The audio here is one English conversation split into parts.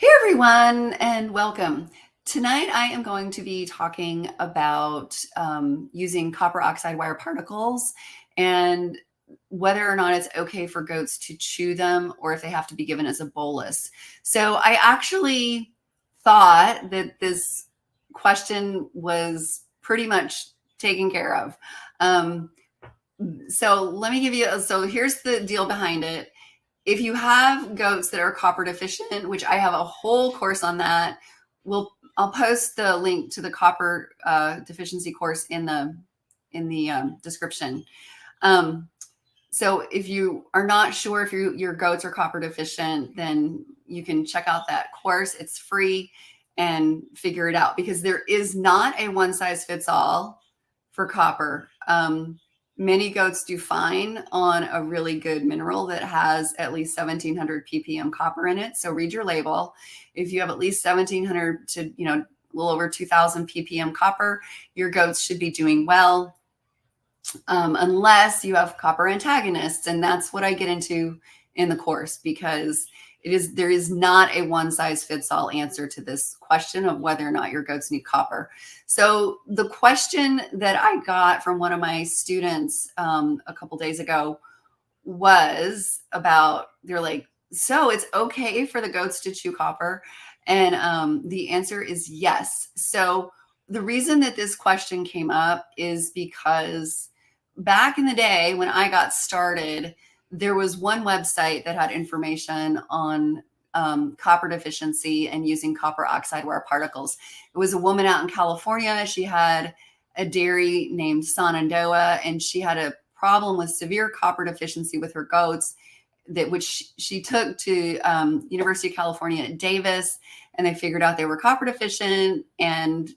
Hey everyone, and welcome. Tonight I am going to be talking about using copper oxide wire particles and whether or not it's okay for goats to chew them or if they have to be given as a bolus. So I actually thought that this question was pretty much taken care of. Um, so let me give you, so here's the deal behind it. If you have goats that are copper deficient, which I have a whole course on that, I'll post the link to the copper deficiency course in the description. Um, so if you are not sure if your goats are copper deficient, then you can check out that course. It's free and figure it out because there is not a one size fits all for copper. Many goats do fine on a really good mineral that has at least 1700 ppm copper in it. So read your label. If you have at least 1700 to, a little over 2000 ppm copper, your goats should be doing well. Unless you have copper antagonists. And that's what I get into in the course because there is not a one size fits all answer to this question of whether or not your goats need copper. So the question that I got from one of my students a couple days ago was about, they're like, so it's okay for the goats to chew copper? And the answer is yes. So the reason that this question came up is because back in the day when I got started, there was one website that had information on copper deficiency and using copper oxide wire particles. It was a woman out in California. She had a dairy named Shenandoah, and she had a problem with severe copper deficiency with her goats, which she took to University of California at Davis, and they figured out they were copper deficient, and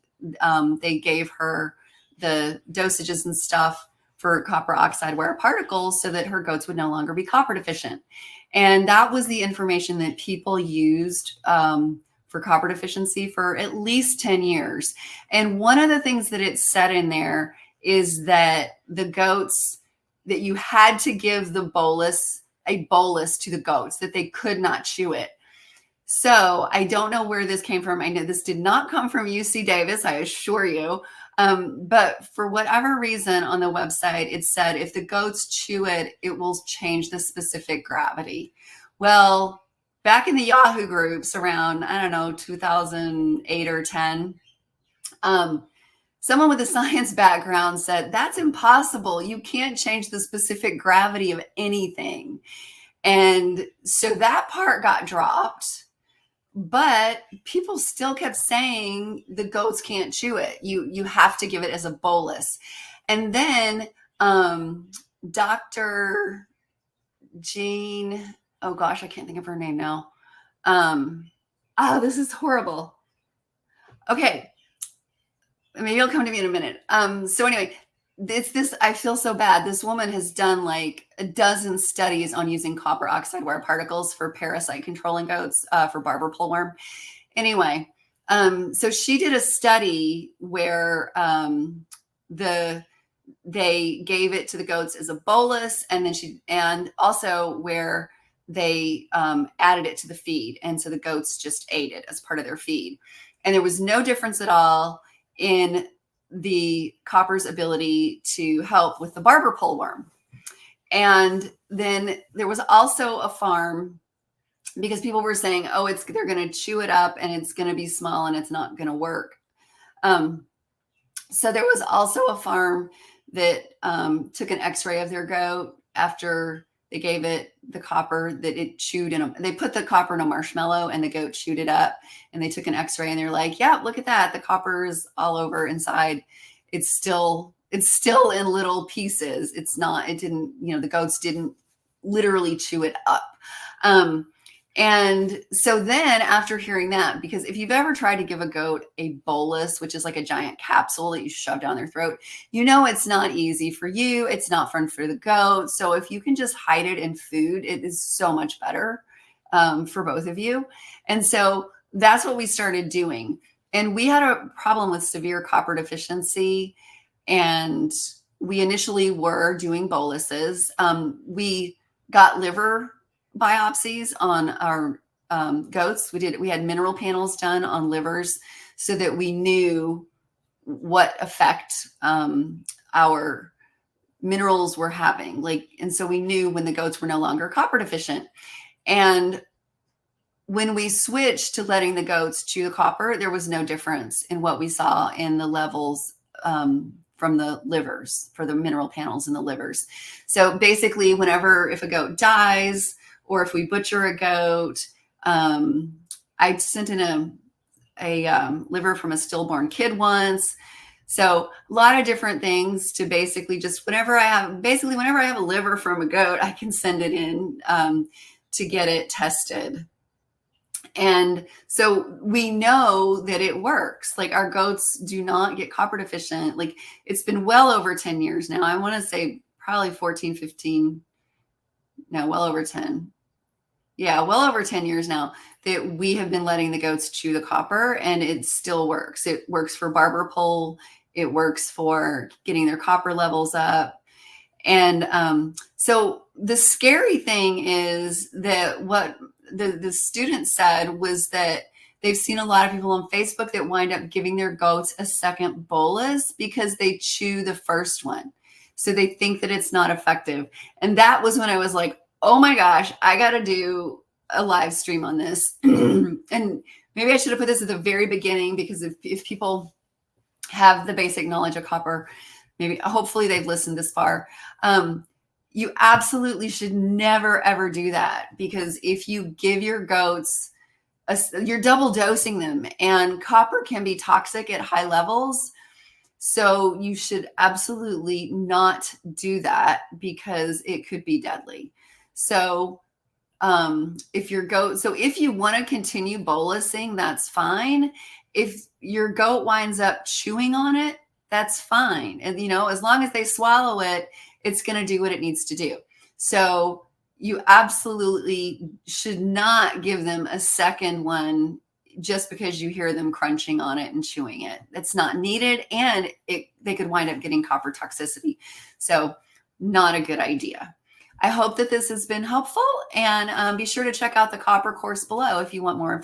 they gave her the dosages and stuff for copper oxide wire particles so that her goats would no longer be copper deficient. And that was the information that people used for copper deficiency for at least 10 years. And one of the things that it said in there is that the goats, that you had to give a bolus to the goats, that they could not chew it. So I don't know where this came from. I know this did not come from UC Davis, I assure you. But for whatever reason on the website, it said if the goats chew it, it will change the specific gravity. Well, back in the Yahoo groups around, I don't know, 2008 or 10, someone with a science background said, that's impossible. You can't change the specific gravity of anything. And so that part got dropped. But people still kept saying the goats can't chew it. You have to give it as a bolus. And then Dr. Jean, oh gosh, I can't think of her name now. This is horrible. Okay, maybe it'll come to me in a minute. So anyway, I feel so bad. This woman has done like a dozen studies on using copper oxide wire particles for parasite control in goats, for barber pole-worm. Anyway, so she did a study where they gave it to the goats as a bolus, and also where they added it to the feed. And so the goats just ate it as part of their feed. And there was no difference at all in the copper's ability to help with the barber pole-worm. And then there was also a farm, because people were saying, oh, they're going to chew it up and it's going to be small and it's not going to work. So there was also a farm that took an x-ray of their goat after they gave it the copper that it chewed in. They put the copper in a marshmallow and the goat chewed it up, and they took an x-ray and they're like, yeah, look at that. The copper is all over inside. It's still in little pieces. The goats didn't literally chew it up. And so then after hearing that, because if you've ever tried to give a goat a bolus, which is like a giant capsule that you shove down their throat, it's not easy for you. It's not fun for the goat. So if you can just hide it in food, it is so much better for both of you. And so that's what we started doing. And we had a problem with severe copper deficiency, and we initially were doing boluses. We got liver biopsies on our goats. We had mineral panels done on livers so that we knew what effect our minerals were having. Like, and so we knew when the goats were no longer copper deficient. And when we switched to letting the goats chew the copper, there was no difference in what we saw in the levels from the livers, for the mineral panels in the livers. So basically, if a goat dies or if we butcher a goat, I sent in a liver from a stillborn kid once. So a lot of different things to basically just whenever I have a liver from a goat, I can send it in to get it tested. And so we know that it works. Like, our goats do not get copper deficient. Like, it's been well over 10 years now. I want to say probably 14, 15. No, well over 10. Yeah, well over 10 years now that we have been letting the goats chew the copper, and it still works. It works for barber pole. It works for getting their copper levels up. And so the scary thing is that what the student said was that they've seen a lot of people on Facebook that wind up giving their goats a second bolus because they chew the first one. So they think that it's not effective. And that was when I was like, oh my gosh, I got to do a live stream on this. And maybe I should have put this at the very beginning, because if people have the basic knowledge of copper, hopefully they've listened this far. You absolutely should never, ever do that, because if you give your goats, you're double dosing them, and copper can be toxic at high levels. So you should absolutely not do that, because it could be deadly. So if you want to continue bolusing, that's fine. If your goat winds up chewing on it, that's fine. And, as long as they swallow it, it's going to do what it needs to do. So you absolutely should not give them a second one just because you hear them crunching on it and chewing it. It's not needed, and they could wind up getting copper toxicity. So not a good idea. I hope that this has been helpful, and be sure to check out the copper course below if you want more information.